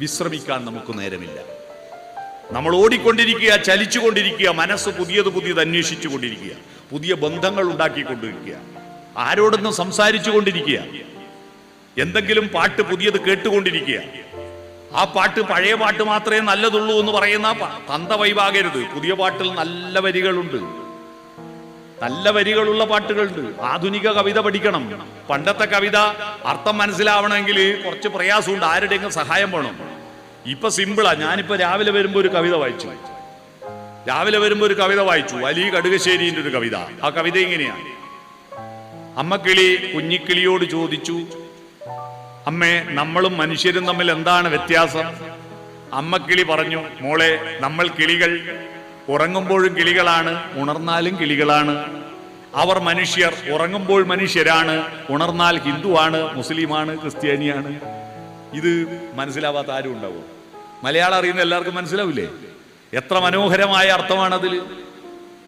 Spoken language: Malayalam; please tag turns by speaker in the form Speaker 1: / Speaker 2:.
Speaker 1: വിശ്രമിക്കാൻ നമുക്ക് നേരമില്ല. നമ്മൾ ഓടിക്കൊണ്ടിരിക്കുക, ചലിച്ചുകൊണ്ടിരിക്കുക, മനസ്സ് പുതിയത് അന്വേഷിച്ചു കൊണ്ടിരിക്കുക, പുതിയ ബന്ധങ്ങൾ ഉണ്ടാക്കിക്കൊണ്ടിരിക്കുക, ആരോടൊന്നും സംസാരിച്ചു കൊണ്ടിരിക്കുക, എന്തെങ്കിലും പാട്ട് പുതിയത് കേട്ടുകൊണ്ടിരിക്കുക. ആ പാട്ട് പഴയ പാട്ട് മാത്രമേ നല്ലതുള്ളൂ എന്ന് പറയുന്ന തന്ത വൈവാകരുത്. പുതിയ പാട്ടിൽ നല്ല വരികളുണ്ട്, നല്ല വരികളുള്ള പാട്ടുകളുണ്ട്. ആധുനിക കവിത പഠിക്കണം. പണ്ടത്തെ കവിത അർത്ഥം മനസ്സിലാവണമെങ്കിൽ കുറച്ച് പ്രയാസമുണ്ട്, ആരുടെയെങ്കിലും സഹായം വേണം. ഇപ്പൊ സിമ്പിളാ. ഞാനിപ്പോ രാവിലെ വരുമ്പോ ഒരു കവിത വായിച്ചു, വലിയ കടുകശ്ശേരിന്റെ ഒരു കവിത. ആ കവിത ഇങ്ങനെയാണ്: അമ്മക്കിളി കുഞ്ഞിക്കിളിയോട് ചോദിച്ചു, അമ്മേ, നമ്മളും മനുഷ്യരും തമ്മിൽ എന്താണ് വ്യത്യാസം? അമ്മക്കിളി പറഞ്ഞു, മോളെ, നമ്മൾ കിളികൾ ഉറങ്ങുമ്പോഴും കിളികളാണ്, ഉണർന്നാലും കിളികളാണ്. അവർ മനുഷ്യർ, ഉറങ്ങുമ്പോൾ മനുഷ്യരാണ്, ഉണർന്നാൽ ഹിന്ദുവാണ്, മുസ്ലിമാണ്, ക്രിസ്ത്യാനിയാണ്. ഇത് മനസ്സിലാവാത്ത ആരും ഉണ്ടാവും? മലയാളം അറിയുന്ന എല്ലാവർക്കും മനസ്സിലാവില്ലേ? എത്ര മനോഹരമായ അർത്ഥമാണതിൽ.